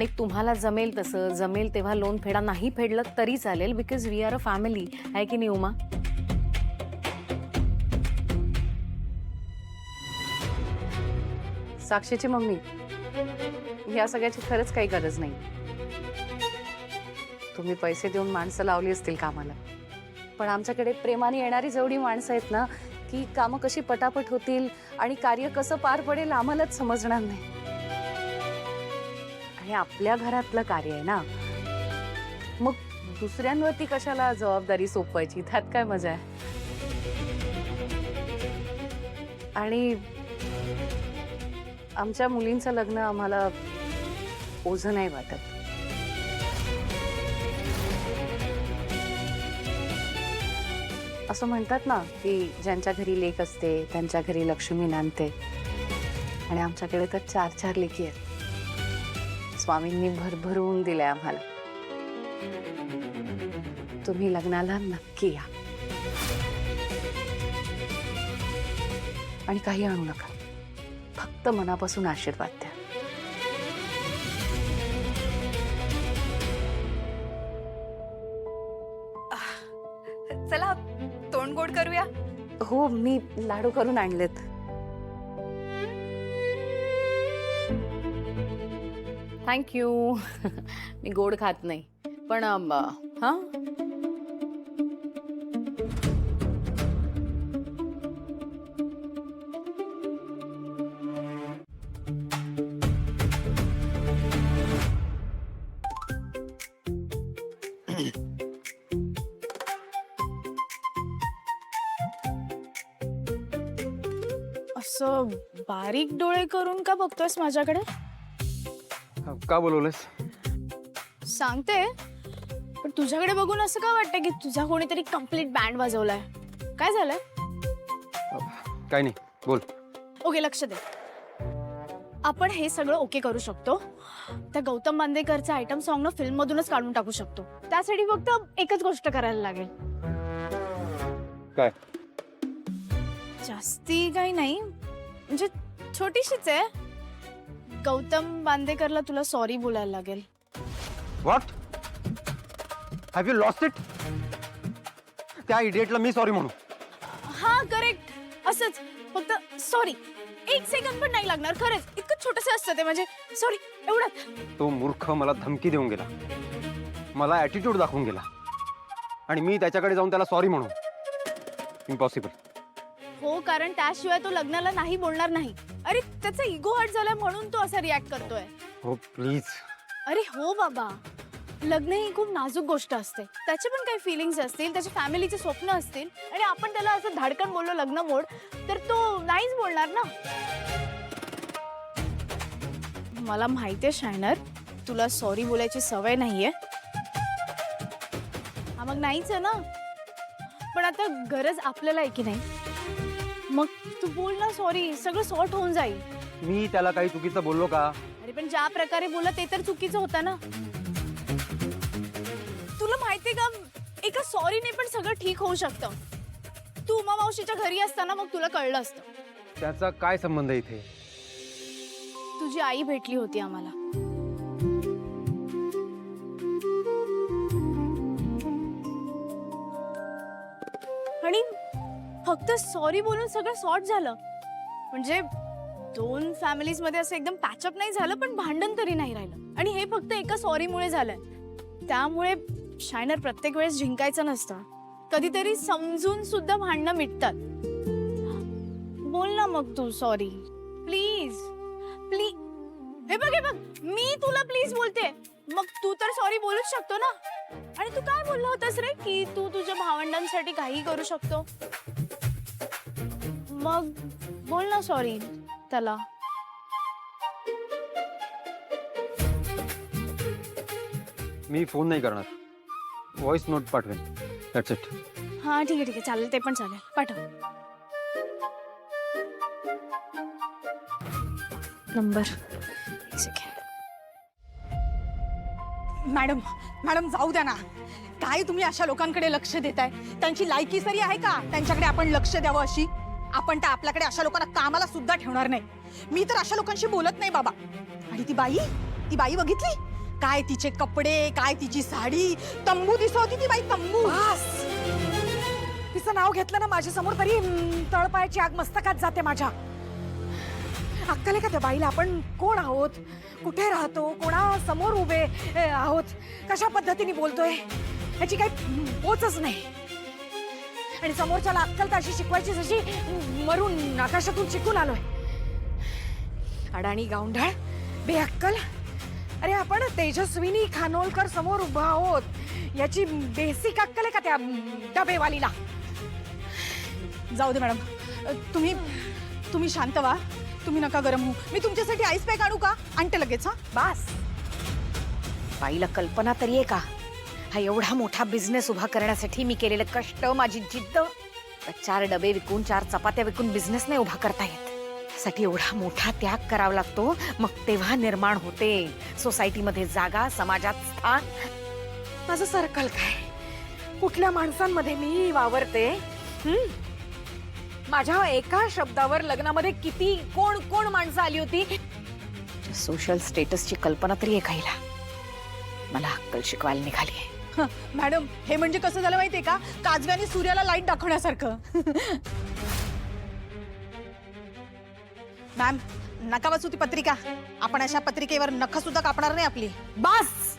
आणि तुम्हाला जमेल तसं, जमेल तेव्हा लोन फेडा, नाही फेडलं तरी चालेल, because we are a family, आहे की नाही उमा? साक्षीची मम्मी, या सगळ्याची खरंच काही गरज नाही. तुम्ही पैसे देऊन माणसं लावली असतील कामाला, पण आमच्याकडे प्रेमाने येणारी जेवढी माणसं आहेत ना, की कामं कशी पटापट होतील आणि कार्य कसं पार पडेल आम्हालाच समजणार नाही. आणि आपल्या घरातलं कार्य आहे ना, मग दुसऱ्यांवरती कशाला जबाबदारी सोपवायची, त्यात काय मजा आहे? आणि आमच्या मुलींचं लग्न आम्हाला ओझं नाही वाटत. असं म्हणतात ना, की ज्यांच्या घरी लेक असते त्यांच्या घरी लक्ष्मी नांदते, आणि आमच्याकडे तर 4-4 लेकी आहेत. स्वामींनी भरभरून दिलंय आम्हाला. तुम्ही लग्नाला नक्की या आणि काही आणू नका, फक्त मनापासून आशीर्वाद द्या. चला तोंड गोड करूया. हो, मी लाडू करून आणलेत. थँक्यू. मी गोड खात नाही, पण हा असं बारीक डोळे करून का बघतोयस माझ्याकडे? का बोलवलंस? सांगते, पण तुझ्याकडे बघून असं का वाटतं की तुझा कोणीतरी कंप्लीट बँड वाजवलाय? काय झालंय? काय नाही, बोल. ओके, लक्ष दे. आपण हे सगळं ओके करू शकतो. त्या गौतम बांदेकरचा आयटम सॉन्ग ना फिल्म मधूनच काढून टाकू शकतो. त्यासाठी फक्त एकच गोष्ट करायला लागेल. काय? जास्ती काही नाही, म्हणजे छोटीशीच आहे. गौतम बांदेकरला तुला सॉरी बोलायला लागेल. What? Have you lost it? त्या इडियटला मी सॉरी म्हणू? हा, करेक्ट. असंच, फक्त सॉरी. 1 सेकंद पण नाही लागणार. खरंच इतकं छोटंसं असतं ते, म्हणजे सॉरी एवढंच. तो मूर्ख मला धमकी देऊन गेला, मला ॲटिट्यूड दाखवून गेला, आणि मी त्याच्याकडे जाऊन त्याला सॉरी म्हणू? इम्पॉसिबल. हो, कारण त्याशिवाय तो लग्नाला नाही बोलणार नाही. अरे त्याचा इगो हर्ट झाला म्हणून तो असा रिॲक्ट करतोय. हो प्लीज. अरे हो बाबा, लग्न ही खूप नाजूक गोष्ट असते. त्याचे पण काही फिलिंग्स असतील, त्याच्या फॅमिलीचे स्वप्न असतील, आणि आपण त्याला असं धाडकन बोललो लग्न मोड, तर तो नाहीच बोलणार ना. मला माहितीये शायनर, तुला सॉरी बोलायची सवय नाहीये. हा मग नाहीच आहे ना, पण आता गरज आपल्याला आहे की नाही? मग तू बोल ना सॉरी, सगळं सॉर्ट होऊन जाईल. मी त्याला काही चुकीचं बोललो का? अरे पण ज्या प्रकारे बोलला ते तर चुकीचं होतं ना. तुला माहितीये का, एका सॉरीने पण सगळं ठीक होऊ शकतं. तू उमा मावशीच्या घरी असताना मग तुला कळलं असतं. त्याचा काय संबंध इथे? तुझी आई भेटली होती आम्हाला. आणि फक्त सॉरी बोलून सगळं सॉर्ट झालं. म्हणजे 2 फॅमिलीज मध्ये असं एकदम पॅचअप नाही झालं, पण भांडण तरी नाही राहिलं. आणि हे फक्त एका सॉरीमुळे झालंय. त्यामुळे शायनर, प्रत्येक वेळेस जिंकायचं नसतं. कधीतरी समजून सुद्धा भांडणं मिटतात. बोल ना मग तू सॉरी, प्लीज प्लीज. हे बघ, मी तुला प्लीज बोलते, मग तू तर सॉरी बोलूच शकतो ना. आणि तू काय बोलला होतास रे, की तू तुझ्या भावंडांसाठी काही करू शकतो? मग बोल ना सॉरी त्याला. मी फोन नाही करणार, व्हॉइस नोट पाठवेन. That's it. हा ठीक आहे, चालेल, ते पण चालेल, पाठव. नंबर. मॅडम मॅडम जाऊ द्या ना. काय तुम्ही अशा लोकांकडे लक्ष देताय? त्यांची लायकी सरी आहे का त्यांच्याकडे आपण लक्ष द्यावं अशी? आपण तर आपल्याकडे अशा लोकांना कामाला सुद्धा ठेवणार नाही. मी तर अशा लोकांशी बोलत नाही बाबा. आणि ती बाई बघितली, काय तिचे कपडे, काय तिची साडी, तंबू दिसत होती ती बाई, तंबू. बस तिचं नाव घेतलं ना माझ्या समोर तरी तळपायाची आग मस्तकात जाते माझ्या. अक्कल आहे का त्या बाईला? आपण कोण आहोत, कुठे राहतो, कोणा समोर उभे आहोत, कशा पद्धतीने बोलतोय याची काही पोचच नाही. आणि समोरच्याला अक्कल तर अशी शिकवायची जशी मरून आकाशातून शिकून आलोय. अडाणी गावंढळ बेअक्कल. अरे आपण तेजस्विनी खानोलकर समोर उभा आहोत याची बेसिक अक्कल आहे का त्या डबेवालीला? जाऊ दे मॅडम, तुम्ही शांत व्हा. तुम्ही नका गरम होऊ. मी तुमच्यासाठी आईस पॅक आणू का? आणते लगेच. हा बस बाईला कल्पना तरी आहे का हा एवढा मोठा बिझनेस उभा करण्यासाठी मी केलेले कष्ट, माझी जिद्द. 4 डबे विकून 4 चपात्या विकून बिझनेस नाही उभा करता येत. साठी एवढा मोठा त्याग करावा लागतो. मग तेव्हा निर्माण होते सोसायटीमध्ये जागा, समाजात स्थान. माझं सर्कल काय, कुठल्या माणसांमध्ये मी वावरते. माझ्या एका शब्दावर लग्नामध्ये किती कोण कोण माणसं आली होती. सोशल स्टेटसची कल्पना तरी आहे काहीला. मला अक्कल शिकवायला निघाली. मॅडम, हे म्हणजे कसं झालं माहितीये का? काजव्याने सूर्याला लाईट दाखवण्यासारखं. मॅम, नका वाचू ती पत्रिका. आपण अशा पत्रिकेवर नख सुद्धा कापणार नाही आपली. बस